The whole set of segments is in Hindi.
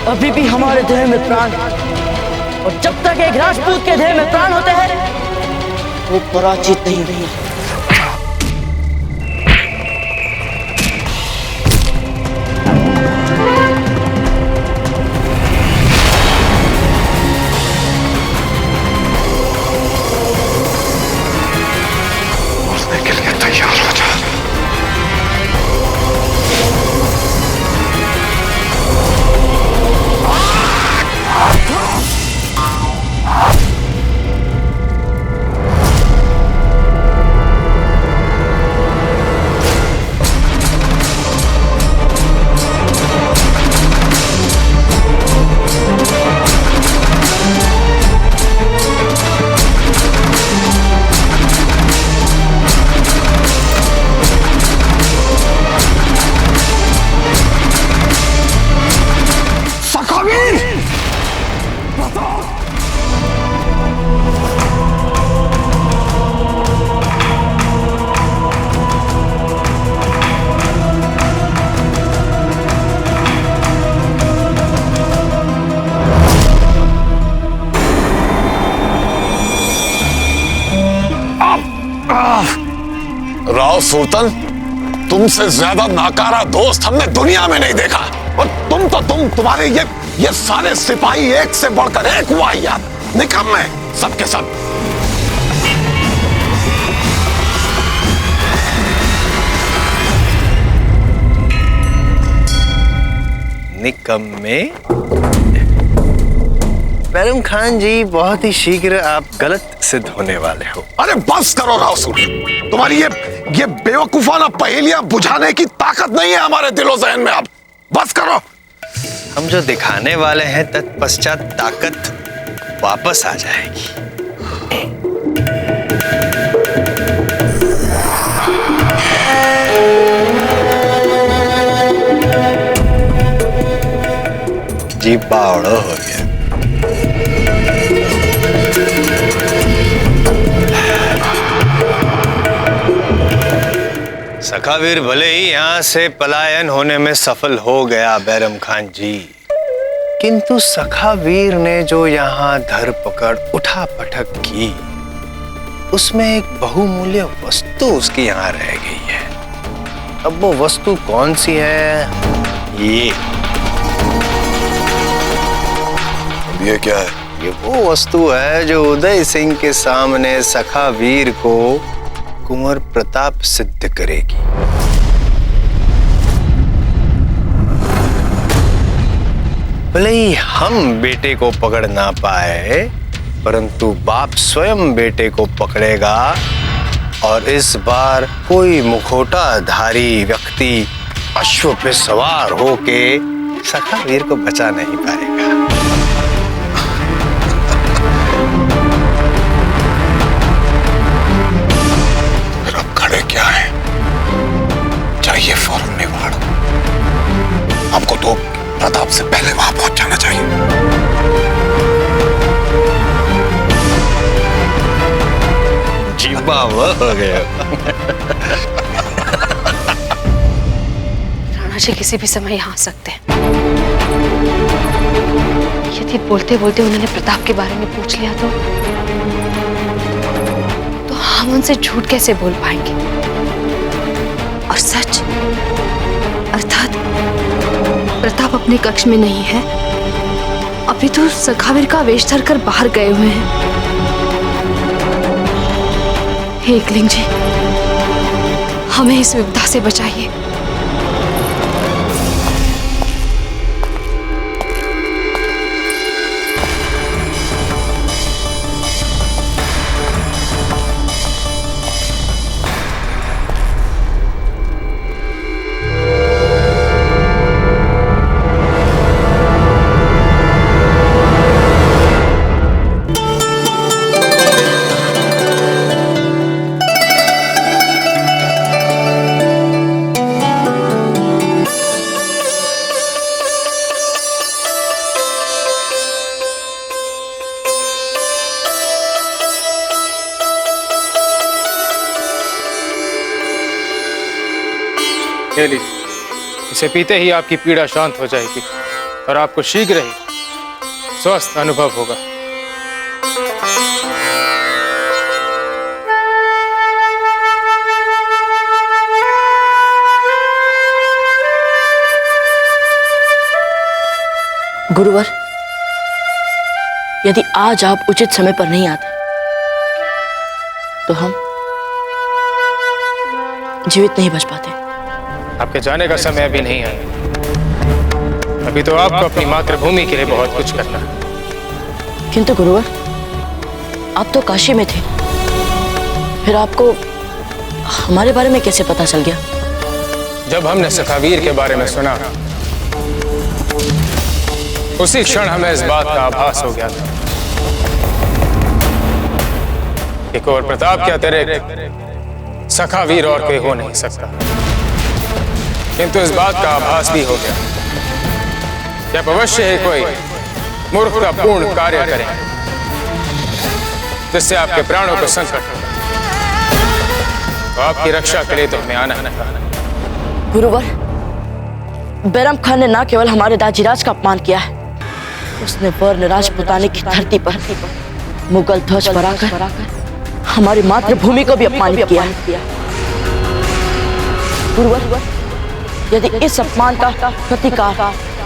अभी भी हमारे देह में प्राण है, और जब तक एक राजपूत के देह में प्राण होते हैं वो पराजित नहीं हुई। मरने के लिए तैयार हो जा। राव सुल्तान, तुमसे ज्यादा नाकारा दोस्त हमने दुनिया में नहीं देखा। और तुम्हारे ये सारे सिपाही एक से बढ़कर एक हुआ यार, निकम्मे सबके सब। निकम्मे? बैरम खान जी, बहुत ही शीघ्र आप गलत सिद्ध होने वाले हो। अरे बस करो राव सुल्तान, तुम्हारी ये बेवकूफाना पहेलियां बुझाने की ताकत नहीं है हमारे दिलो ज़हन में। अब बस करो। हम जो दिखाने वाले हैं तत्पश्चात ताकत वापस आ जाएगी। जी बावड़ा हो गया। सखावीर भले ही यहाँ से पलायन होने में सफल हो गया बैरम खान जी, किंतु सखावीर ने जो यहाँ धरपकड़ उठा पटक की उसमें एक बहुमूल्य वस्तु उसकी यहाँ रह गई है। अब वो वस्तु कौन सी है? ये क्या है? ये वो वस्तु है जो उदय सिंह के सामने सखावीर को कुंवर प्रताप सिद्ध करेगी। भले ही हम बेटे को पकड़ ना पाए, परंतु बाप स्वयं बेटे को पकड़ेगा, और इस बार कोई मुखौटाधारी व्यक्ति अश्व पे सवार होके सखावीर को बचा नहीं पाएगा। क्या है? चाहिए फौरन निवाड़। आपको तो प्रताप से पहले वहां पहुंच जाना चाहिए। जीवा वह हो गया। राणा जी किसी भी समय यहाँ आ सकते हैं। यदि बोलते बोलते उन्होंने प्रताप के बारे में पूछ लिया तो हम उनसे झूठ कैसे बोल पाएंगे? और सच अर्थात प्रताप अपने कक्ष में नहीं है, अभी तो सखावीर का वेश धर कर बाहर गए हुए हैं। हे एकलिंग जी, हमें इस विपदा से बचाइए। ये लीजिए, इसे पीते ही आपकी पीड़ा शांत हो जाएगी। और आपको शीघ्र ही स्वस्थ अनुभव होगा। गुरुवर, यदि आज आप उचित समय पर नहीं आते तो हम जीवित नहीं बच पाते। आपके जाने का समय अभी नहीं है। अभी तो आपको अपनी मातृभूमि के लिए बहुत कुछ करना है। किंतु गुरुवर, आप तो काशी में थे, फिर आपको हमारे बारे में कैसे पता चल गया? जब हमने सखावीर के बारे में सुना, उसी क्षण हमें इस बात का आभास हो गया था कि कुंवर प्रताप के अतिरिक्त सखावीर और कोई हो नहीं सकता। किंतु इस बात का आभास भी हो गया कि आप अवश्य ही कोई मूर्खतापूर्ण कार्य करें जिससे आपके प्राणों को संकट हो। तो आपकी रक्षा के लिए तो हमें आना है। गुरुवर, बैरम खान ने न केवल हमारे दाजीराज का अपमान किया है, उसने वर्ण राजपुतानी की धरती पर मुगल ध्वज फहराकर हमारी मातृभूमि को भी अपमानित किया है। गुरुवर, यदि इस अपमान का प्रतिकार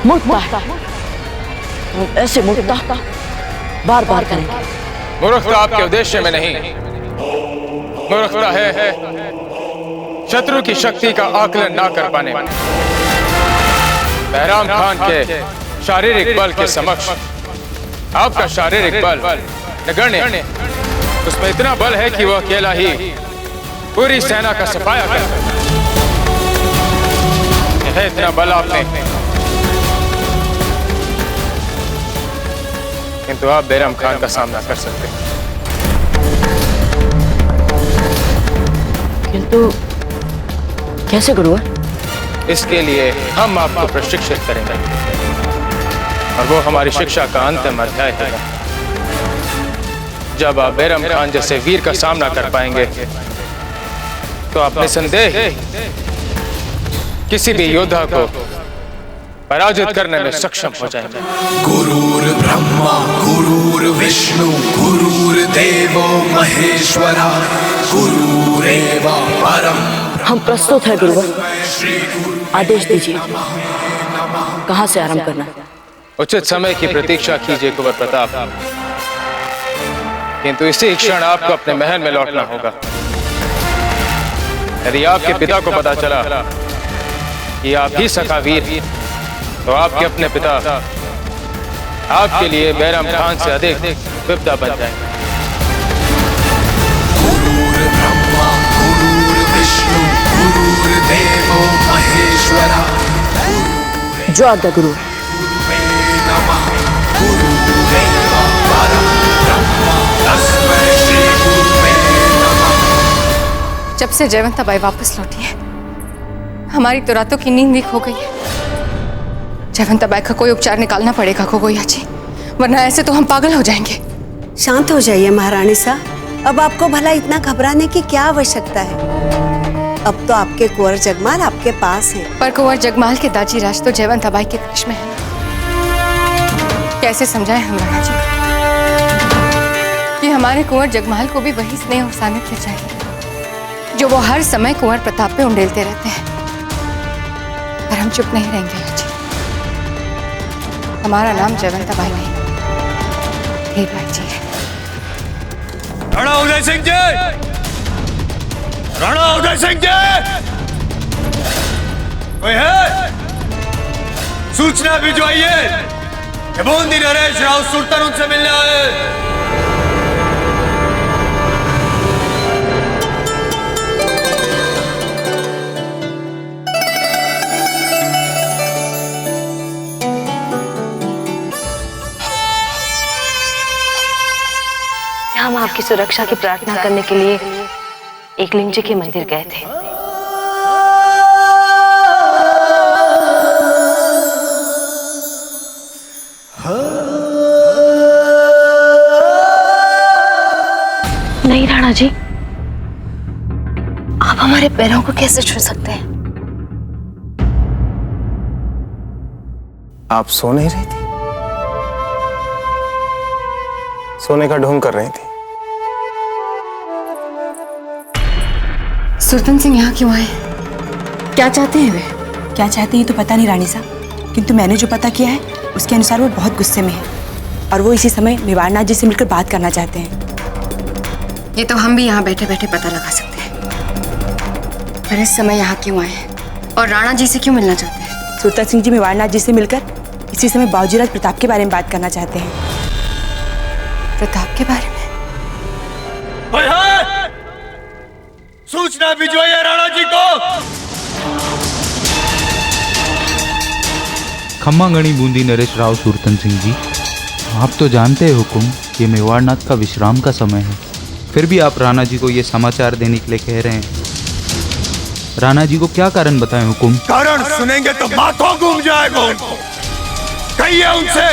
मूर्खता है, तो हम ऐसे मूर्खता बार बार करेंगे। मूर्खता आपके उद्देश्य में नहीं, मूर्खता है शत्रु की शक्ति का आकलन ना कर पाने में। बैराम खान के शारीरिक बल के समक्ष आपका शारीरिक बल नगण्य, उसमें इतना बल है कि वह अकेला ही पूरी सेना का सफाया करता है। इतना बल आपने, किंतु आप बैरम खान का सामना कर सकते हैं। किंतु कैसे गुरुवर? इसके लिए हम आपको प्रशिक्षित करेंगे और वो हमारी शिक्षा का अंतिम अध्याय है। जब आप बैरम खान जैसे वीर का सामना कर पाएंगे तो आप निसंदेह किसी भी योद्धा को पराजित करने में सक्षम हो जाएंगे। गुरुर् ब्रह्मा गुरुर्विष्णु गुरुर्देवो महेश्वरा गुरुरेव परम। हम प्रस्तुत है गुरुवर, आदेश दीजिए, कहाँ से आरंभ करना है? उचित समय की प्रतीक्षा कीजिए कुंवर प्रताप, किंतु इसी क्षण आपको अपने महल में लौटना होगा। यदि आपके पिता को पता चला कि आप ही सखावीर, तो आपके अपने पिता आपके लिए बैरम खान से अधिक विपदा बन जाएंगे। गुरुर् ब्रह्मा गुरुर्विष्णु गुरुर्देवो महेश्वरा जो आज्ञा गुरु। नमः गुरुरेव परम ब्रह्म तस्मै श्री गुरुवे नमः। जब से जयवंताबाई वापस लौटी है, हमारी तो रातों की नींद भी खो गई है। जयवंताबाई का कोई उपचार निकालना पड़ेगा गोगोया जी, वरना ऐसे तो हम पागल हो जाएंगे। शांत हो जाइए महारानी साहब, अब आपको भला इतना घबराने की क्या आवश्यकता है? अब तो आपके कुंवर जगमाल आपके पास है। पर कुंवर जगमाल के दाजीराज तो जयवंताबाई के कक्ष में है। कैसे समझाएं हम राणा जी को कि हमारे कुंवर जगमाल को भी वही स्नेह और सानिध्य चाहिए जो वो हर समय कुंवर प्रताप पे उंडेलते रहते हैं। पर हम चुप नहीं रहेंगे जी। हमारा नाम जयवंताबाई नहीं, धीरबाई जी है। राणा उदय सिंह जी, राणा उदय सिंह जी, कोई है? सूचना भिजवाइए कि बूंदी नरेश राव सुल्तान उनसे मिलने आए। हम आपकी सुरक्षा की प्रार्थना करने के लिए एकलिंग जी के मंदिर गए थे। नहीं राणा जी, आप हमारे पैरों को कैसे छू सकते हैं? आप सो नहीं रही थी? सोने का ढोंग कर रही थी? सुरतन सिंह यहाँ क्यों आए? क्या चाहते हैं वे? क्या चाहते हैं तो पता नहीं रानी साहब, किंतु मैंने जो पता किया है उसके अनुसार वो बहुत गुस्से में है और वो इसी समय मेवाड़नाथ जी से मिलकर बात करना चाहते हैं। ये तो हम भी यहाँ बैठे बैठे पता लगा सकते हैं, पर इस समय यहाँ क्यों आए हैं और राणा जी से क्यों मिलना चाहते हैं? सुरता सिंह जी मेवाड़नाथ जी से मिलकर इसी समय बाबूजीराज प्रताप के बारे में बात करना चाहते हैं। प्रताप के बारे में? सूचना भिजवाइए राणा जी को। खम्मा गणी बूंदी नरेश राव सुरतन सिंह जी, आप तो जानते हैं हुकुम ये मेवाड़नाथ का विश्राम का समय है, फिर भी आप राणा जी को ये समाचार देने के लिए कह रहे हैं। राणा जी को क्या कारण बताएं हुकुम? कारण सुनेंगे तो माथों घूम जाएगा उनको। कहिए उनसे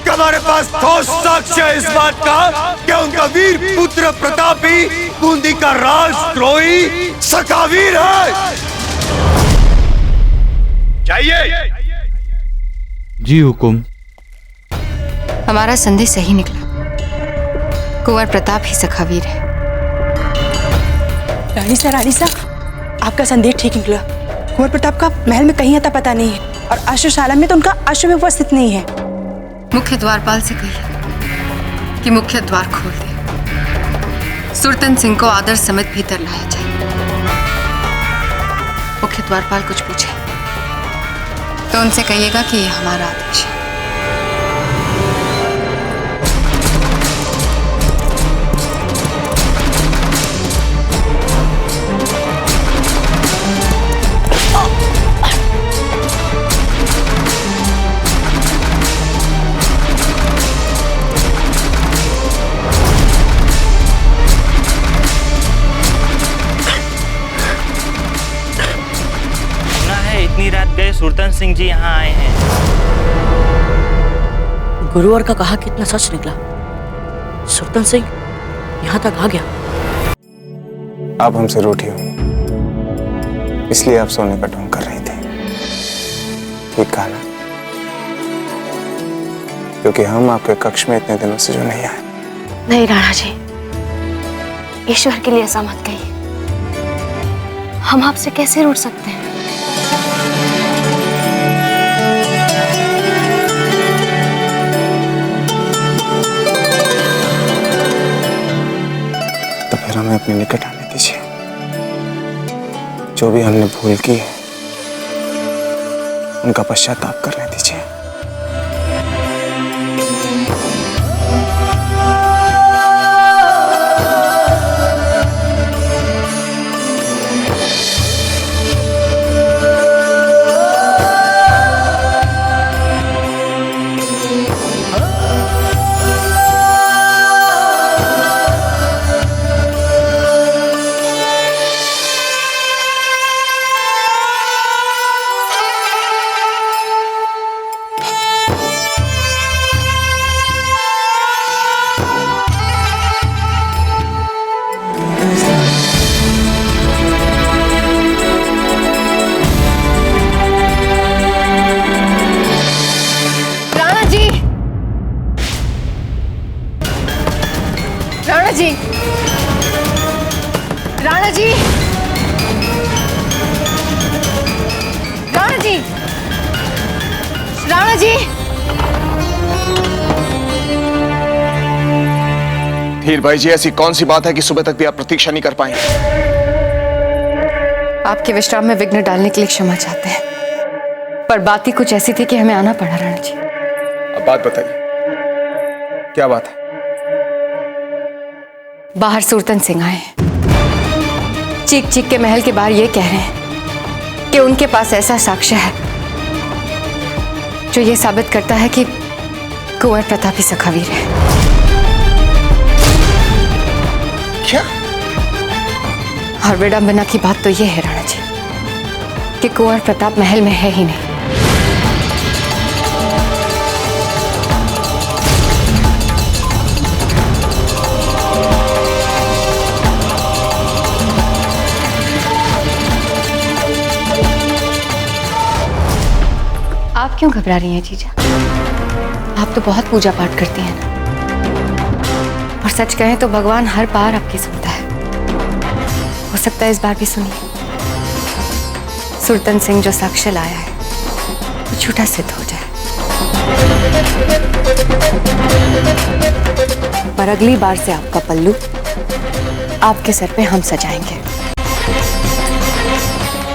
कि हमारे पास ठोस साक्ष्य है इस बात का कि उनका वीर पुत्र प्रतापी बूंदी का राजद्रोही सखावीर है। चाहिए? जी हुकुम। हमारा संदेश सही निकला, कुंवर प्रताप ही सखावीर है। रानी साहब, आपका संदेश ठीक निकला। कुंवर प्रताप का महल में कहीं अता पता नहीं है और अश्वशाला में तो उनका अश्व में उपस्थित नहीं है। मुख्य द्वारपाल से कहिए कि मुख्य द्वार खोल दे, सुरतन सिंह को आदर समेत भीतर लाया जाए। मुख्य द्वारपाल कुछ पूछे तो उनसे कहिएगा कि यह हमारा आदेश है। इतनी रात गए सुरतन सिंह जी यहाँ आए हैं। गुरुवर का कहा कितना सच निकला। सुरतन सिंह यहाँ तक आ गया। आप हमसे रूठी हुई, इसलिए आप सोने का ढोंग कर रही थी। ठीक कहा ना? क्योंकि हम आपके कक्ष में इतने दिनों से जो नहीं आए। नहीं राणा जी, ईश्वर के लिए ऐसा मत कहिए। हम आपसे कैसे रूठ सकते हैं? तो फिर हमें अपने निकट आने दीजिए। जो भी हमने भूल की है उनका पश्चाताप करने दीजिए। राणा जी, राणा जी, राणा जी। धीर भाई जी, ऐसी कौन सी बात है कि सुबह तक भी आप प्रतीक्षा नहीं कर पाएंगे? आपके विश्राम में विघ्न डालने के लिए क्षमा चाहते हैं, पर बात ही कुछ ऐसी थी कि हमें आना पड़ा। राणा जी, अब बात बताइए, क्या बात है? बाहर सुरतन सिंह आए, चीख चीख के महल के बाहर ये कह रहे हैं कि उनके पास ऐसा साक्ष्य है जो ये साबित करता है कि कुंवर प्रताप ही सखावीर है। क्या? और विडंबना की बात तो ये है राणा जी कि कुंवर प्रताप महल में है ही नहीं। आप क्यों घबरा रही हैं जीजा? आप तो बहुत पूजा पाठ करती हैं ना, और सच कहें तो भगवान हर बार आपकी सुनता है। हो सकता है इस बार भी सुनिए। सुरतन सिंह जो साक्ष्य लाया है वो झूठा सिद्ध हो जाए, पर अगली बार से आपका पल्लू आपके सर पे हम सजाएंगे,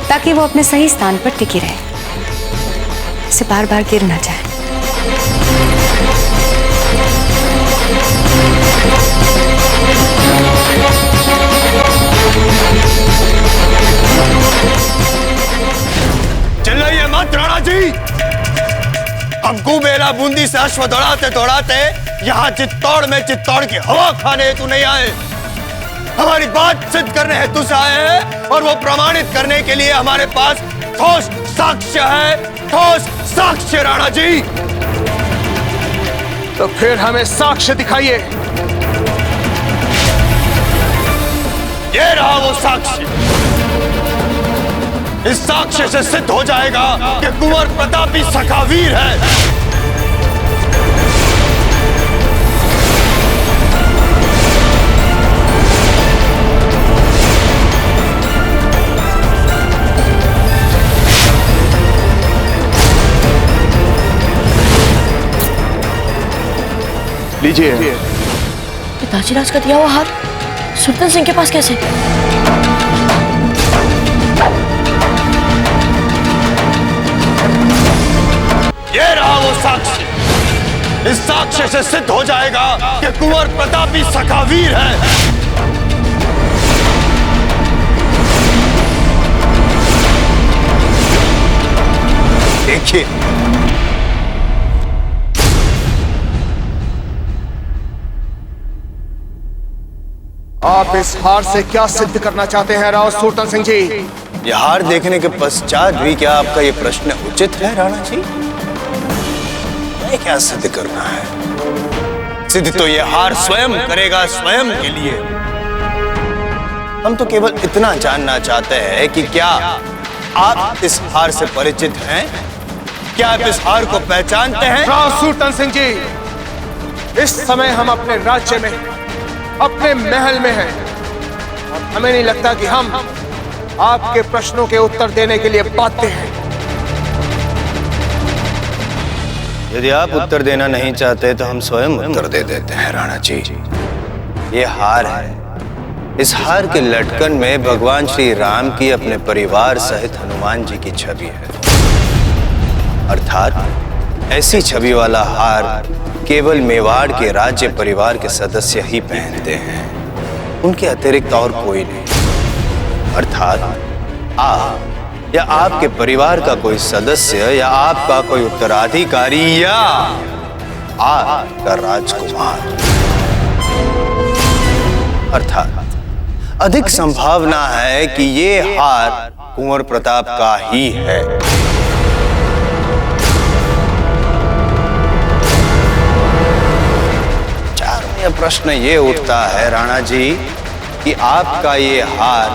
ताकि वो अपने सही स्थान पर टिकी रहे, इसे बार बार गिर ना जाए। चिल्लाइए मत राणा जी। हमको बेला बूंदी से अश्व दौड़ाते दौड़ाते यहाँ चित्तौड़ में चित्तौड़ की हवा खाने हेतु नहीं आए, हमारी बात सिद्ध करने हेतु से आए हैं, और वो प्रमाणित करने के लिए हमारे पास ठोस साक्ष्य है, ठोस साक्ष्य राणा जी। तो फिर हमें साक्ष्य दिखाइए। ये रहा वो साक्ष्य। इस साक्ष्य से सिद्ध हो जाएगा कि कुंवर प्रतापी सखावीर है। लीजिए। पिताजी राज का दिया हुआ हार सुरतन सिंह के पास कैसे? ये रहा वो साक्ष्य। इस साक्ष्य से सिद्ध हो जाएगा कि कुंवर प्रतापी सखावीर है। देखिए, आप इस हार से क्या सिद्ध करना चाहते हैं राव सुरतन सिंह जी? यह हार देखने के पश्चात भी क्या आपका ये प्रश्न उचित है राणा जी? मैं क्या सिद्ध करना है? सिद्ध तो ये हार स्वयं करेगा, स्वयं के लिए। हम तो केवल इतना जानना चाहते हैं कि क्या आप इस हार से परिचित हैं? क्या आप इस हार को पहचानते हैं? राव सुरतन सिंह जी, इस समय हम अपने राज्य में, अपने महल में हैं, और हमें नहीं लगता कि हम आपके प्रश्नों के उत्तर देने के लिए बाध्य हैं। यदि आप उत्तर देना नहीं चाहते तो हम स्वयं उत्तर दे देते हैं राणा जी। ये हार है। इस हार के लटकन में भगवान श्री राम की अपने परिवार सहित हनुमान जी की छवि है, अर्थात ऐसी छवि वाला हार केवल मेवाड़ के राज्य परिवार के सदस्य ही पहनते हैं, उनके अतिरिक्त और कोई नहीं। अर्थात आप या आपके परिवार का कोई सदस्य या आपका कोई उत्तराधिकारी या आपका राजकुमार। अर्थात अधिक संभावना है कि ये हार कुंवर प्रताप का ही है। यह प्रश्न ये उठता है राणा जी कि आपका ये हार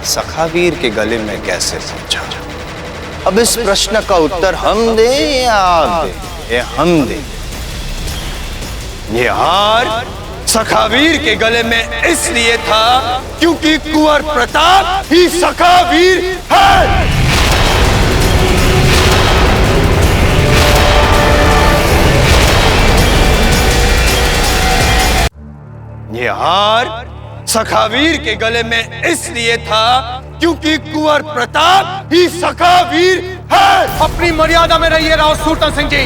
सखावीर के गले में कैसे पहुंचा? अब इस प्रश्न का उत्तर हम दें या आप दें? ये हम दें। ये हार सखावीर के गले में इसलिए था क्योंकि कुंवर प्रताप ही सखावीर है। ये हार सखावीर के गले में इसलिए था क्योंकि कुंवर प्रताप ही सखावीर है। अपनी मर्यादा में रहिए राव सुरतन सिंह जी।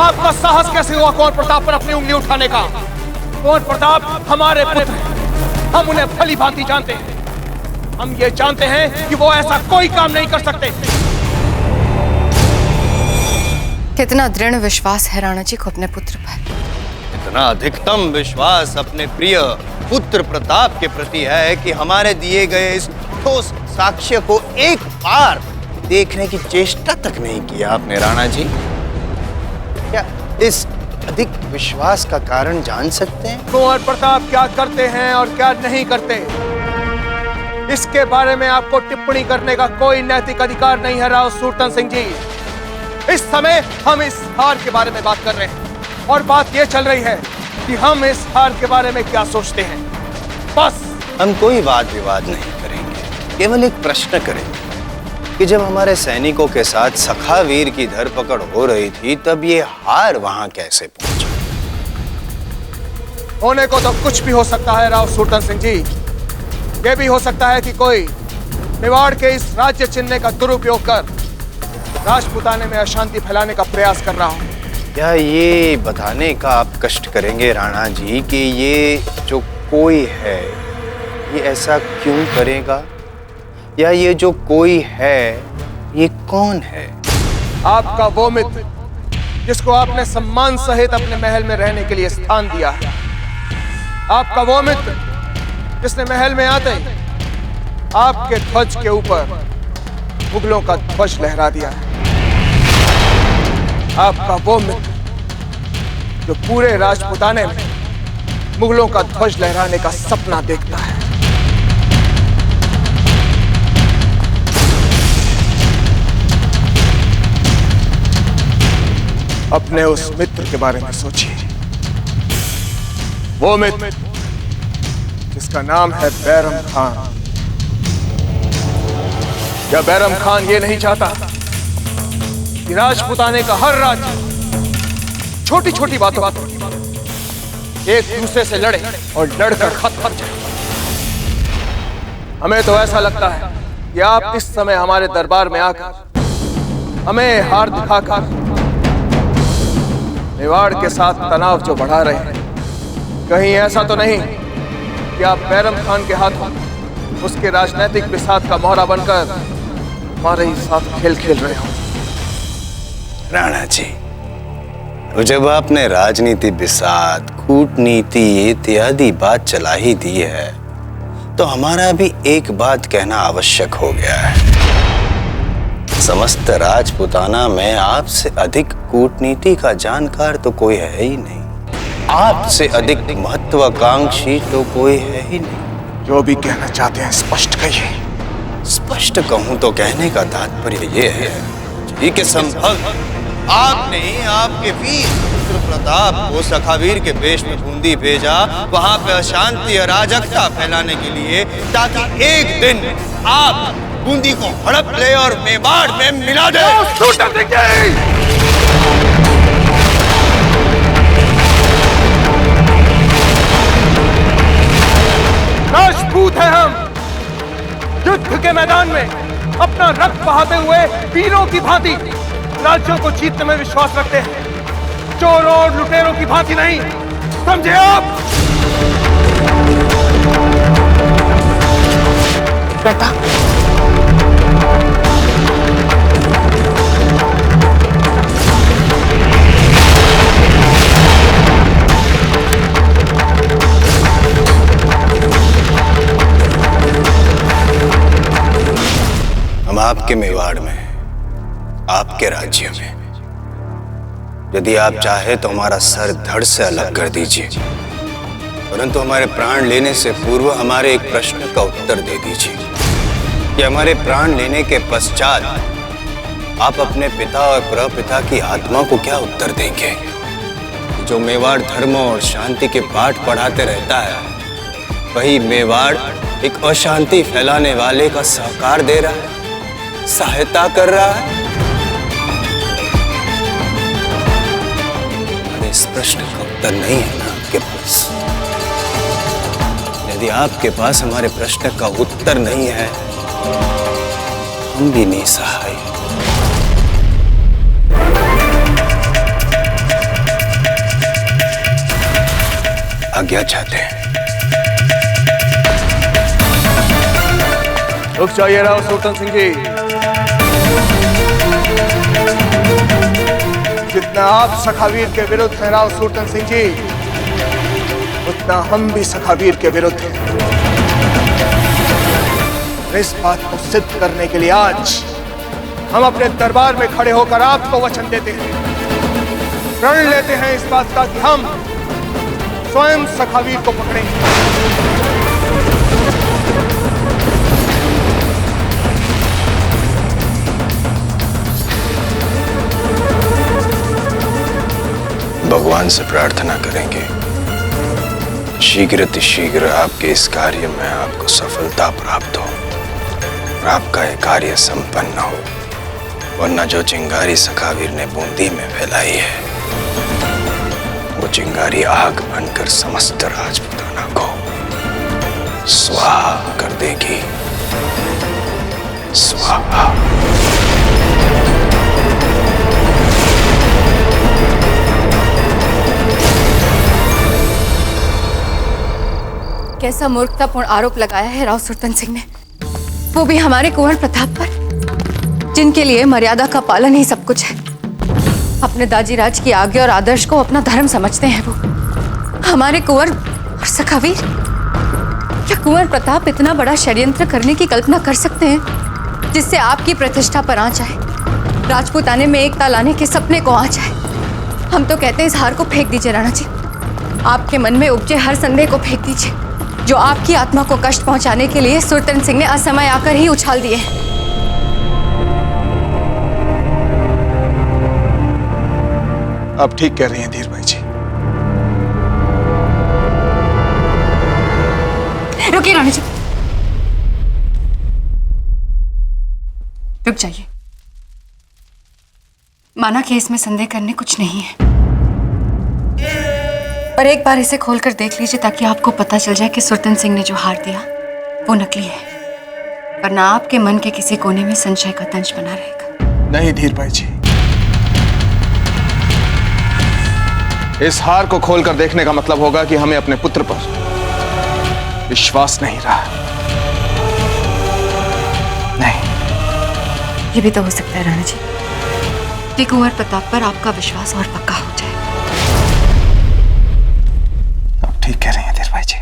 आपका साहस कैसे हुआ कुंवर प्रताप पर अपनी उंगली उठाने का? कुंवर प्रताप हमारे पुत्र हैं, हम उन्हें भली भांति जानते हैं। हम ये जानते हैं कि वो ऐसा कोई काम नहीं कर सकते। कितना दृढ़ विश्वास है राणा जी को अपने पुत्र पर। इतना अधिकतम विश्वास अपने प्रिय पुत्र प्रताप के प्रति है कि हमारे दिए गए इस ठोस साक्ष्य को एक बार देखने की चेष्टा तक नहीं किया आपने राणा जी। क्या इस अधिक विश्वास का कारण जान सकते हैं? कुंवर प्रताप क्या करते हैं और क्या नहीं करते, इसके बारे में आपको टिप्पणी करने का कोई नैतिक अधिकार नहीं है राव सुरतन सिंह जी। इस समय हम इस हार के बारे में बात कर रहे हैं और बात यह चल रही है कि हम इस हार के बारे में क्या सोचते हैं। बस हम कोई वाद विवाद नहीं करेंगे, केवल एक प्रश्न करेंगे कि जब हमारे सैनिकों के साथ सखावीर की धरपकड़ हो रही थी तब ये हार वहां कैसे पहुंचा? होने को तो कुछ भी हो सकता है राव सुरतन सिंह जी। ये भी हो सकता है कि कोई मेवाड़ के इस राज्य चिन्ह का दुरुपयोग कर राजपुताने में अशांति फैलाने का प्रयास कर रहा हो। क्या ये बताने का आप कष्ट करेंगे राणा जी कि ये जो कोई है ये ऐसा क्यों करेगा, या ये जो कोई है ये कौन है? आपका वो मित्र जिसको आपने सम्मान सहित अपने महल में रहने के लिए स्थान दिया है, आपका वो मित्र जिसने महल में आते ही आपके ध्वज के ऊपर मुगलों का ध्वज लहरा दिया है, आपका वो मित्र जो पूरे राजपुताने में मुगलों का ध्वज लहराने का सपना देखता है। अपने उस मित्र के बारे में सोचिए, वो मित्र जिसका नाम है बैरम खान। क्या बैरम खान ये नहीं चाहता कि राजपुताने का हर राज्य छोटी छोटी बातों एक दूसरे से लड़े और लड़कर खत्म कर जाए? हमें तो ऐसा लगता है कि आप इस समय हमारे दरबार में आकर हमें हार दिखाकर मेवाड़ के साथ तनाव जो बढ़ा रहे हैं, कहीं ऐसा तो नहीं कि आप बैरम खान के हाथों उसके राजनीतिक बिसात का मोहरा बनकर हमारे ही साथ खेल खेल रहे हो? राणा जी, तो जब आपने राजनीति बिसात, कूटनीति इत्यादि बात चला ही दी है तो हमारा भी एक बात कहना आवश्यक हो गया है। समस्त राजपुताना में आपसे अधिक कूटनीति का जानकार तो कोई है ही नहीं, आपसे अधिक महत्वाकांक्षी तो कोई है ही नहीं। जो भी कहना चाहते हैं स्पष्ट कहिए। स्पष्ट कहूं तो कहने का तात्पर्य ये है कि संभव आपने आपके वीर पुत्र प्रताप को सखावीर के वेश में बूंदी भेजा वहां पे अशांति अराजकता फैलाने के लिए, ताकि एक दिन आप बूंदी को हड़प ले और मेवाड़ में मिला दे। राजपूत हैं हम, युद्ध के मैदान में अपना रक्त बहाते हुए वीरों की भांति राज्यों को जीतने में विश्वास रखते हैं, चोरों और लुटेरों की भांति नहीं, समझे आप? प्रताप, हम आपके मेवाड़ में, आपके राज्य में, यदि आप चाहे तो हमारा सर धड़ से अलग कर दीजिए, परंतु हमारे प्राण लेने से पूर्व हमारे एक प्रश्न का उत्तर दे दीजिए कि हमारे प्राण लेने के पश्चात आप अपने पिता और प्रपिता की आत्मा को क्या उत्तर देंगे? जो मेवाड़ धर्म और शांति के पाठ पढ़ाते रहता है, वही मेवाड़ एक अशांति फैलाने वाले का सहकार दे रहा है, सहायता कर रहा है। इस प्रश्न का उत्तर नहीं है ना आपके पास? यदि आपके पास हमारे प्रश्न का उत्तर नहीं है, हम भी नहीं सहाय। आज्ञा चाहते हैं। रुक जाइए राव सुरतन सिंह जी। जितना आप सखावीर के विरुद्ध हैं राव सुरतन सिंह जी, उतना हम भी सखावीर के विरुद्ध हैं। इस बात को सिद्ध करने के लिए आज हम अपने दरबार में खड़े होकर आपको वचन देते हैं, प्रण लेते हैं इस बात का कि हम स्वयं सखावीर को पकड़ेंगे। भगवान से प्रार्थना करेंगे शीघ्र आपके इस कार्य में आपको सफलता प्राप्त हो और आपका ये कार्य संपन्न हो। वरना जो चिंगारी सखावीर ने बूंदी में फैलाई है वो चिंगारी आग बनकर समस्त राजपुताना को स्वाहा कर देगी। स्वाहा। कैसा मूर्खतापूर्ण आरोप लगाया है राव सुरतन सिंह ने, वो भी हमारे कुंवर प्रताप पर, जिनके लिए मर्यादा का पालन ही सब कुछ है। अपने दाजीराज की आज्ञा और आदर्श को अपना धर्म समझते हैं वो। हमारे कुंवर और सखावीर, क्या कुंवर प्रताप इतना बड़ा षड्यंत्र करने की कल्पना कर सकते हैं जिससे आपकी प्रतिष्ठा पर आंच आए, राजपूताने में एकता लाने के सपने को आंच आए? हम तो कहते हैं इस हार को फेंक दीजिए राणा जी। आपके मन में उपजे हर संदेह को फेंक दीजिए जो आपकी आत्मा को कष्ट पहुंचाने के लिए सुरतन सिंह ने असमय आकर ही उछाल दिए। आप ठीक कह रही हैं धीर भाई जी। रुकिए रानी जी, रुक जाइए। माना कि इसमें संदेह करने कुछ नहीं है, पर एक बार इसे खोलकर देख लीजिए ताकि आपको पता चल जाए कि सुरतन सिंह ने जो हार दिया वो नकली है, वरना आपके मन के किसी कोने में संशय का तंज बना रहेगा। नहीं धीर भाई जी, इस हार को खोलकर देखने का मतलब होगा कि हमें अपने पुत्र पर विश्वास नहीं रहा। नहीं, ये भी तो हो सकता है राणा जी कि कुंवर प्रताप पर आपका विश्वास और पक्का हो जाए। आप ठीक कह रही हैं धीर भाई जी।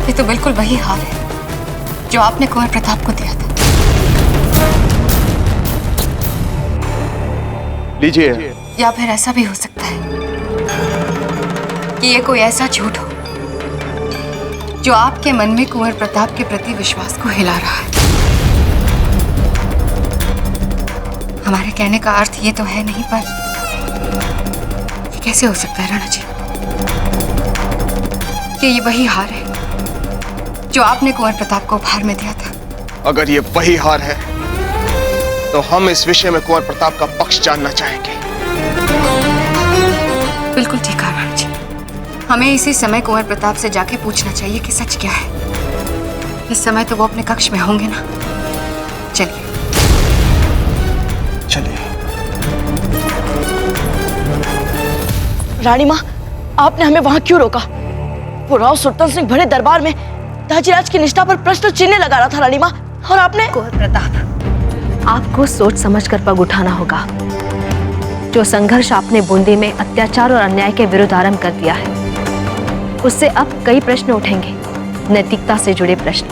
ये तो बिल्कुल वही हार है जो आपने कुंवर प्रताप को दिया था। लीजिए। या फिर ऐसा भी हो सकता है कि ये कोई ऐसा झूठ हो जो आपके मन में कुंवर प्रताप के प्रति विश्वास को हिला रहा है। हमारे कहने का अर्थ ये तो है नहीं, पर ये कैसे हो सकता है राणा जी कि ये वही हार है जो आपने कुंवर प्रताप को उपहार में दिया था? अगर ये वही हार है तो हम इस विषय में कुंवर प्रताप का पक्ष जानना चाहेंगे। बिल्कुल ठीक है राणा जी, हमें इसी समय कुंवर प्रताप से जाके पूछना चाहिए कि सच क्या है। इस समय तो वो अपने कक्ष में होंगे ना। चलिए चलिए। रानी माँ, आपने हमें वहां क्यों रोका? वो राव सुरतन सिंह बड़े दरबार में दाजीराज की निष्ठा पर प्रश्न चिन्ह लगा रहा था रानी माँ, और आपने? कुंवर प्रताप, आपको सोच समझकर पग उठाना होगा। जो संघर्ष आपने बूंदी में अत्याचार और अन्याय के विरुद्ध आरंभ कर दिया है, उससे अब कई प्रश्न उठेंगे। नैतिकता से जुड़े प्रश्न,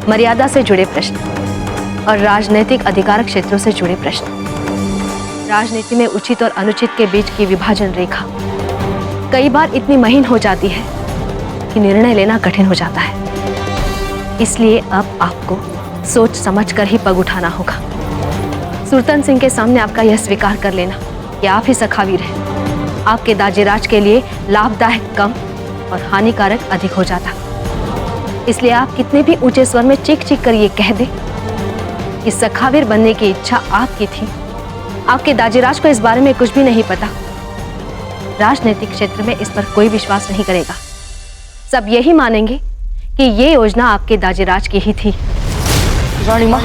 मर्यादा से जुड़े प्रश्न और राजनीतिक अधिकार क्षेत्रों से जुड़े प्रश्न। राजनीति में उचित और अनुचित के बीच की विभाजन रेखा कई बार इतनी महीन हो जाती है कि निर्णय लेना कठिन हो जाता है। इसलिए अब आपको सोच समझकर ही पग उठाना होगा। सुरतन सिंह के सामने आपका यह स्वीकार कर लेना कि आप ही सखावीर हैं, आपके दाजीराज के लिए लाभदायक कम और हानिकारक अधिक हो जाता। इसलिए आप कितने भी ऊंचे स्वर में चीख चीख कर ये कह दें कि सखावीर बनने की इच्छा आपकी थी, आपके दाजीराज को इस बारे में कुछ भी नहीं पता, राजनीतिक क्षेत्र में इस पर कोई विश्वास नहीं करेगा। सब यही मानेंगे कि ये योजना आपके दाजीराज की ही थी। रानी माँ,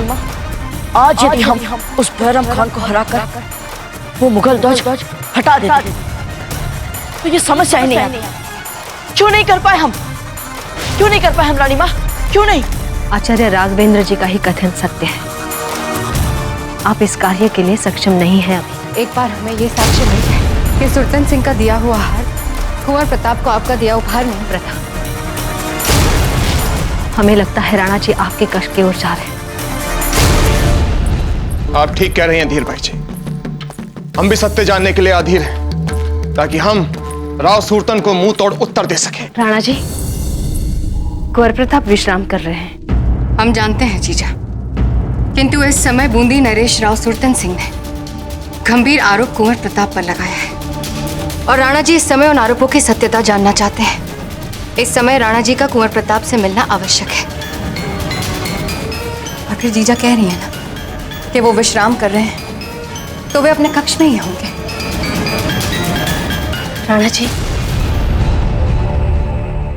आज यदि हम उस बैरम खान को हराकर वो मुगल ध्वज हटा देते तो ये समस्या ही नहीं आती। क्यों नहीं कर पाए हम? क्यों नहीं कर पाए हम रानी माँ? क्यों नहीं? आचार्य राघवेंद्र जी का ही कथन सत्य है, आप इस कार्य के लिए सक्षम नहीं हैं अभी। एक बार हमें ये साक्ष्य मिल जाए कि सुरतन सिंह का दिया हुआ हार कुंवर प्रताप को आपका दिया उपहार नहीं। प्रताप, हमें लगता है राणा जी आपके कष्ट की ओर जा रहे हैं। आप ठीक कह रहे हैं धीर भाई जी। हम भी सत्य जानने के लिए अधीर हैं, ताकि हम राव सूरतन को मुंह तोड़ उत्तर दे सकें। राणा जी, कुंवर प्रताप विश्राम कर रहे हैं। हम जानते हैं जीजा, किंतु इस समय बूंदी नरेश राव सुरतन सिंह ने गंभीर आरोप कुंवर प्रताप पर लगाया है और राणा जी इस समय उन आरोपों की सत्यता जानना चाहते हैं। इस समय राणा जी का कुंवर प्रताप से मिलना आवश्यक है। और फिर जीजा कह रही है ना कि वो विश्राम कर रहे हैं, तो वे अपने कक्ष में ही होंगे। राणा जी,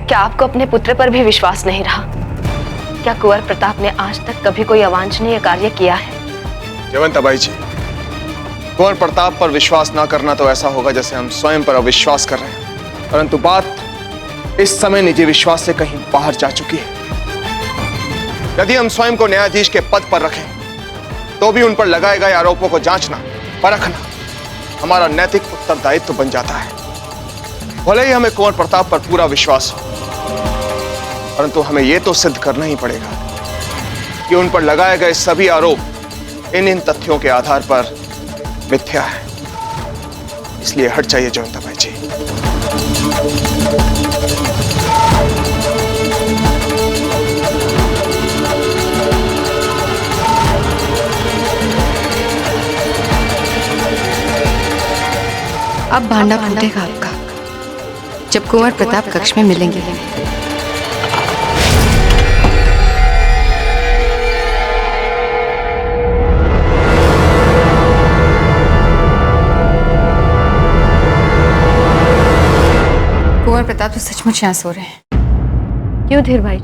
क्या आपको अपने पुत्र पर भी विश्वास नहीं रहा? क्या कुंवर प्रताप ने आज तक कभी कोई अवांछनीय कार्य किया है? जयवंताबाई जी, कुंवर प्रताप पर विश्वास ना करना तो ऐसा होगा जैसे हम स्वयं पर अविश्वास कर रहे हैं। परंतु बात इस समय निजी विश्वास से कहीं बाहर जा चुकी है। यदि हम स्वयं को न्यायाधीश के पद पर रखें, तो भी उन पर लगाए गए आरोपों को जांचना, परखना हमारा नैतिक उत्तरदायित्व बन जाता है। भले ही हमें कुंवर प्रताप पर पूरा विश्वास हो, परंतु हमें यह तो सिद्ध करना ही पड़ेगा कि उन पर लगाए गए सभी आरोप इन तथ्यों के आधार पर मिथ्या है। इसलिए हट जाइए जयवंताबाई जी। अब भांडा फूटेगा आपका, जब कुंवर प्रताप कक्ष में मिलेंगे। कुंवर प्रताप तो सचमुच यहाँ सो रहे हैं। क्यों धीर भाई,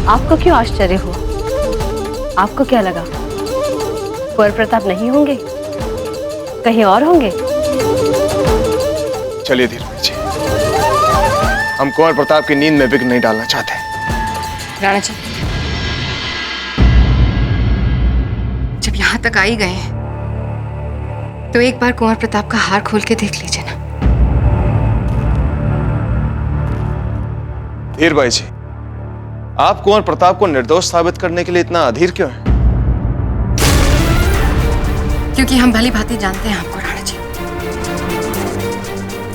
आपको क्यों आश्चर्य हुआ? आपको क्या लगा कुंवर प्रताप नहीं होंगे, कहीं और होंगे? चलिए धीर भाई जी, हम कुंवर प्रताप की नींद में विघ्न नहीं डालना चाहते। राणा जी, जब यहाँ तक आ ही गए हैं, तो एक बार कुंवर प्रताप का हार खोल के देख लीजिए ना। धीर भाई जी, आप कुंवर प्रताप को निर्दोष साबित करने के लिए इतना अधीर क्यों हैं? क्योंकि हम भली भांति जानते हैं आपको राणा जी।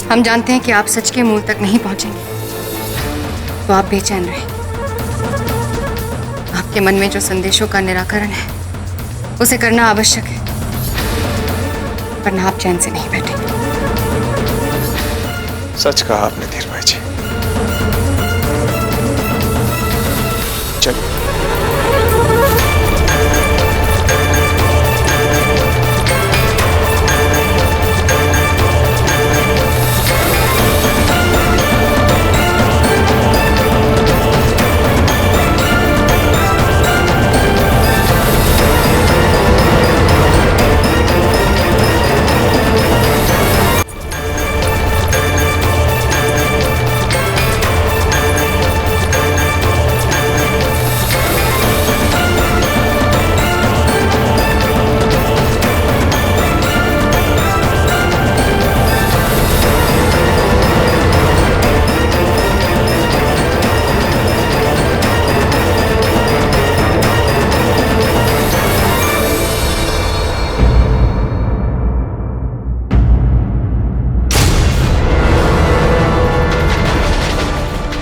हम जानते हैं कि आप सच के मूल तक नहीं पहुंचेंगे, तो आप बेचैन रहें। आपके मन में जो संदेशों का निराकरण है, उसे करना आवश्यक है, वरना आप चैन से नहीं बैठेंगे। सच कहा आपने धीर भाई जी। चलिए।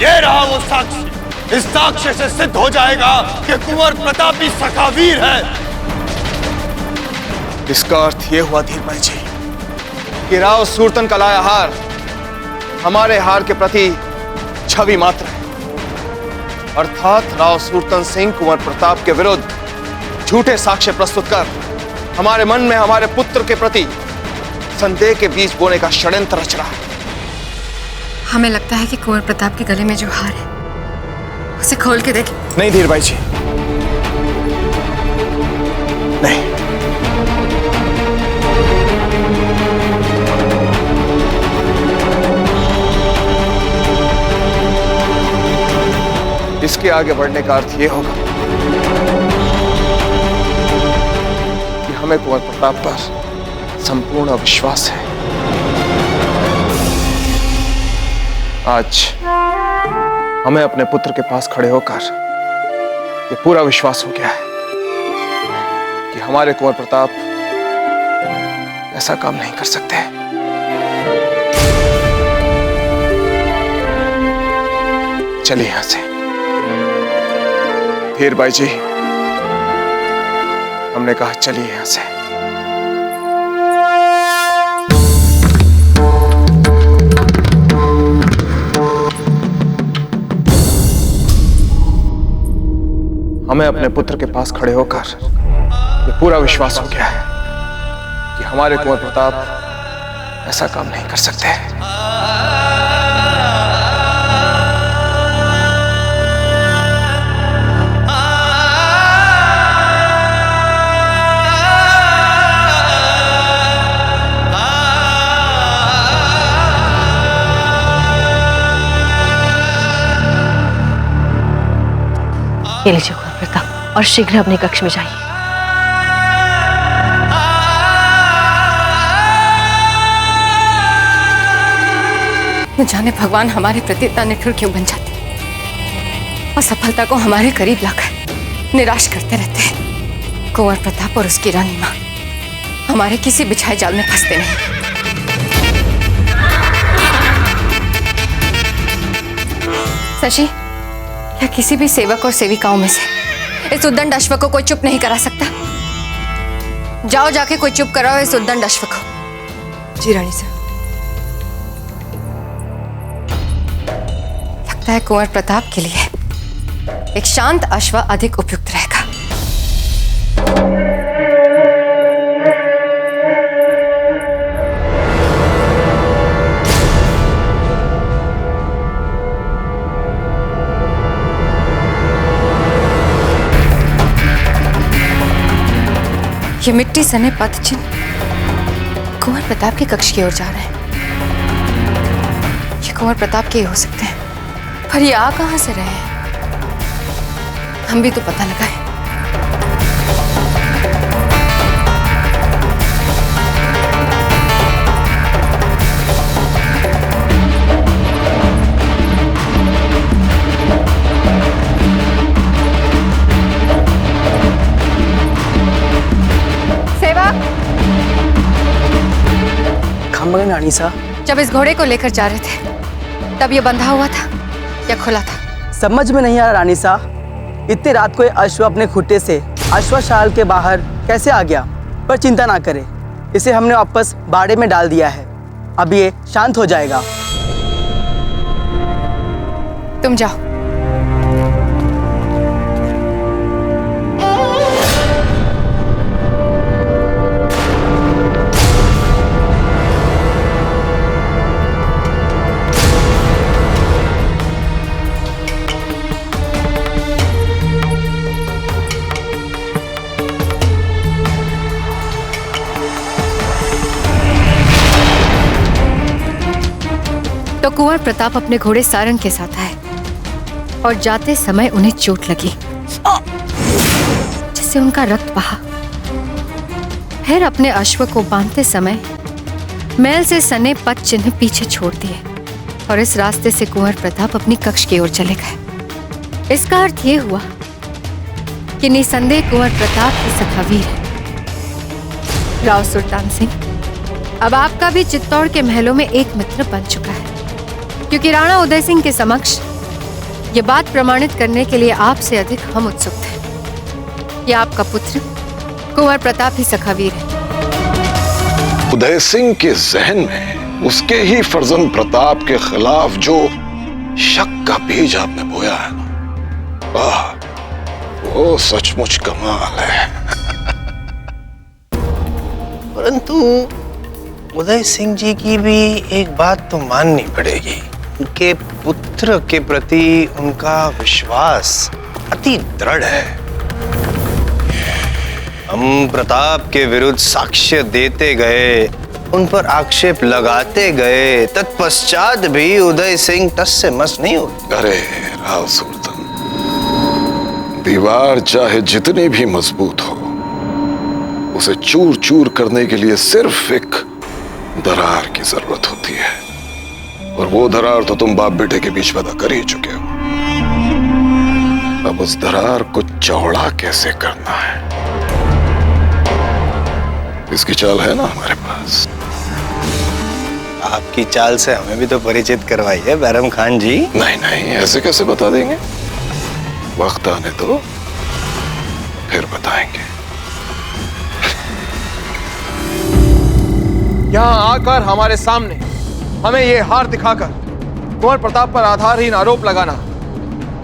ये रहा वो साक्ष्य। इस साक्ष्य से सिद्ध हो जाएगा कि कुंवर प्रताप भी सखावीर है। इसका अर्थ यह हुआ धीर भाई जी कि राव सूरतन का लाया हार हमारे हार के प्रति छवि मात्र है। अर्थात राव सूरतन सिंह कुंवर प्रताप के विरुद्ध झूठे साक्ष्य प्रस्तुत कर हमारे मन में हमारे पुत्र के प्रति संदेह के बीज बोने का षड्यंत्र रच रहा है। हमें लगता है कि कुंवर प्रताप के गले में जो हार है, उसे खोल के देखें। नहीं धीर भाई जी, नहीं। इसके आगे बढ़ने का अर्थ यह होगा कि हमें कुंवर प्रताप पर संपूर्ण विश्वास है। आज हमें अपने पुत्र के पास खड़े होकर ये पूरा विश्वास हो गया है कि हमारे कुंवर प्रताप ऐसा काम नहीं कर सकते। चलिए यहां से। धीर भाई जी, हमने कहा चलिए यहां से। हमें अपने पुत्र के पास खड़े होकर ये पूरा विश्वास हो गया है कि हमारे कुंवर प्रताप ऐसा काम नहीं कर सकते। ये लीजिए कुंवर प्रताप, और शीघ्र अपने कक्ष में जाइए। न जाने भगवान हमारे प्रति इतना निठुर क्यों बन जाते हैं और सफलता को हमारे करीब लाकर निराश करते रहते हैं। कुंवर प्रताप और उसकी रानी मां हमारे किसी बिछाए जाल में फंसते नहीं। शशि, क्या किसी भी सेवक और सेविकाओं में से इस उद्दंड अश्व को कोई चुप नहीं करा सकता? जाओ, जाके कोई चुप कराओ इस उद्दंड अश्व को। जी रानी साहब। लगता है कुंवर प्रताप के लिए एक शांत अश्व अधिक उपयुक्त रहेगा। ये मिट्टी सने पथ चिन्ह कुंवर प्रताप के कक्ष की ओर जा रहे हैं। ये कुंवर प्रताप के ही हो सकते हैं, पर ये आ कहां से रहे हैं? हम भी तो पता लगाए। रानी साहब, जब इस घोड़े को लेकर जा रहे थे तब ये बंधा हुआ था या खुला था? समझ में नहीं आ रहा रानी साहब। इतनी रात को अश्व अपने खुट्टे से अश्वशाल के बाहर कैसे आ गया? पर चिंता ना करें, इसे हमने वापस बाड़े में डाल दिया है। अब ये शांत हो जाएगा। तुम जाओ। तो कुंवर प्रताप अपने घोड़े सारंग के साथ आए और जाते समय उन्हें चोट लगी जिससे उनका रक्त बहा। फिर अपने अश्व को बांधते समय मैल से सने पथ चिन्ह पीछे छोड़ दिए और इस रास्ते से कुंवर प्रताप अपनी कक्ष की ओर चले गए। इसका अर्थ ये हुआ कि निसंदेह कुंवर प्रताप की सखा वीर है। राव सुल्तान सिंह, अब आपका भी चित्तौड़ के महलों में एक मित्र बन चुका है, क्योंकि राणा उदय सिंह के समक्ष ये बात प्रमाणित करने के लिए आपसे अधिक हम उत्सुक थे कि आपका पुत्र कुंवर प्रताप ही सखावीर है। उदय सिंह के जहन में उसके ही फर्जंद प्रताप के खिलाफ जो शक का बीज आपने बोया है, वो सचमुच कमाल है। परंतु उदय सिंह जी की भी एक बात तो माननी पड़ेगी, उनके पुत्र के प्रति उनका विश्वास अति दृढ़ है। हम प्रताप के विरुद्ध साक्ष्य देते गए, उन पर आक्षेप लगाते गए, तत्पश्चात भी उदय सिंह टस से मस नहीं हुए। अरे राव सुल्तान, दीवार चाहे जितनी भी मजबूत हो, उसे चूर चूर करने के लिए सिर्फ एक दरार की जरूरत होती है, और वो दरार तो तुम बाप बेटे के बीच पैदा कर ही चुके हो। अब उस दरार को चौड़ा कैसे करना है, इसकी चाल है ना हमारे पास। आपकी चाल से हमें भी तो परिचित करवाइए बैरम खान जी। नहीं नहीं, ऐसे कैसे बता देंगे? वक्त आने दो, फिर बताएंगे। यहाँ आकर हमारे सामने हमें ये हार दिखाकर कुंवर प्रताप पर आधारहीन आरोप लगाना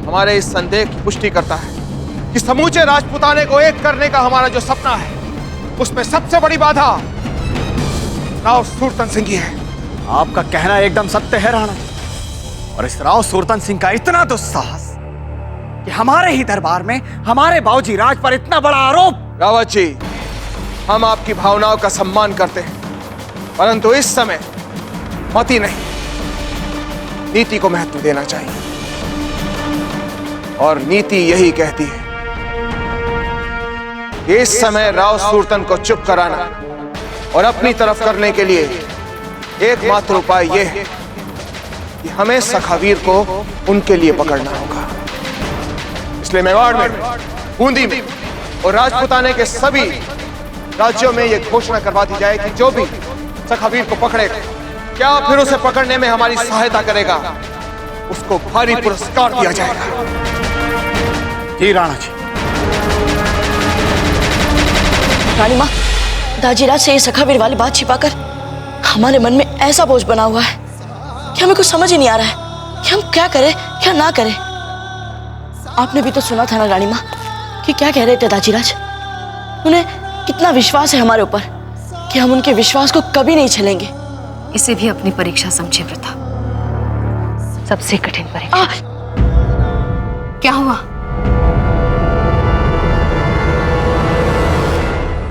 हमारे इस संदेह की पुष्टि करता है कि समूचे राजपुताने को एक करने का हमारा जो सपना है, उसमें सबसे बड़ी बाधा राव सूरतन सिंह है। आपका कहना एकदम सत्य है राणा, और इस राव सूरतन सिंह का इतना दुस्साहस कि हमारे ही दरबार में हमारे बाबूजी राज पर इतना बड़ा आरोप। रावत जी, हम आपकी भावनाओं का सम्मान करते हैं, परंतु इस समय मति नहीं, नीति को महत्व देना चाहिए। और नीति यही कहती है कि इस समय राव सूरतन को चुप कराना और अपनी तरफ करने के लिए एकमात्र उपाय यह है कि हमें सखावीर को उनके लिए पकड़ना होगा। इसलिए मेवाड़ में, बूंदी में और राजपुताने के सभी राज्यों में यह घोषणा करवा दी जाए कि जो भी सखावीर को पकड़ेगा, क्या फिर उसे पकड़ने में हमारी सहायता करेगा, उसको भारी पुरस्कार दिया जाएगा। जी राणा जी। रानी माँ, दाजीराज से ये सखावीर वाली बात छिपाकर हमारे मन में ऐसा बोझ बना हुआ है कि हमें कुछ समझ ही नहीं आ रहा है कि हम क्या करें क्या ना करें। आपने भी तो सुना था ना रानी माँ कि क्या कह रहे थे दाजीराज। उन्हें कितना विश्वास है हमारे ऊपर कि हम उनके विश्वास को कभी नहीं छलेंगे। इसे भी अपनी परीक्षा समझे प्रताप, सबसे कठिन परीक्षा। क्या हुआ?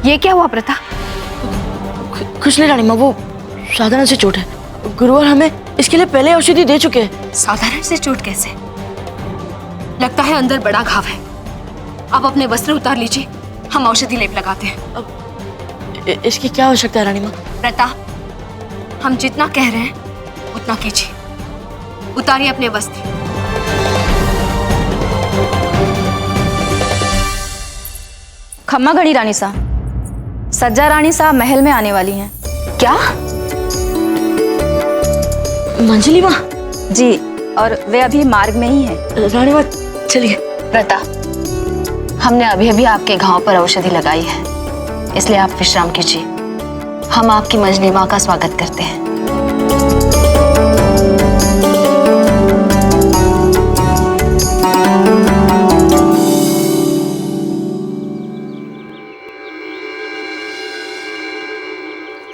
ये क्या हुआ प्रताप? कुछ नहीं रानी माँ, वो साधारण से चोट है। गुरुवर हमें इसके लिए पहले औषधि दे चुके हैं। साधारण से चोट कैसे? लगता है अंदर बड़ा घाव है। आप अपने वस्त्र उतार लीजिए, हम औषधि लेप लगाते हैं। इसकी क्या आवश्यकता है रानी माँ? प्रताप, हम जितना कह रहे हैं उतना कीजिए। उतारिए अपने वस्त्र। खम्मा घड़ी रानी साहब, सज्जा रानी साहब महल में आने वाली हैं। क्या? मंजली माँ? जी, और वे अभी मार्ग में ही है। रानी माँ चलिए। प्रताप, हमने अभी अभी आपके घाव पर औषधि लगाई है, इसलिए आप विश्राम कीजिए। हम आपकी मंजली माँ का स्वागत करते हैं।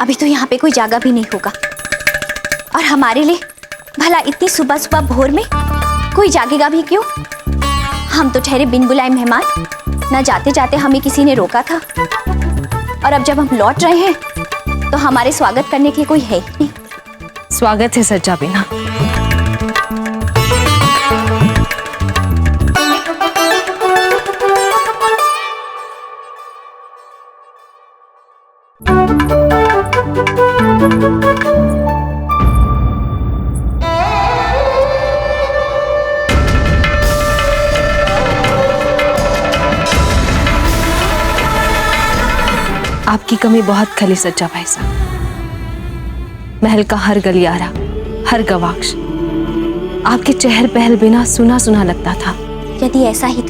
अभी तो यहाँ पे कोई जागा भी नहीं होगा, और हमारे लिए भला इतनी सुबह सुबह भोर में कोई जागेगा भी क्यों? हम तो ठहरे बिन बुलाए मेहमान, न जाते जाते हमें किसी ने रोका था, और अब जब हम लौट रहे हैं तो हमारे स्वागत करने के कोई है ही नहीं। स्वागत है सज्जा बिना। आपकी कमी बहुत खली सज्जा भाई साहब। महल का हर गलियारा, हर गवाक्ष आपके चहल पहल बिना सुना सुना लगता था। यदि ऐसा ही था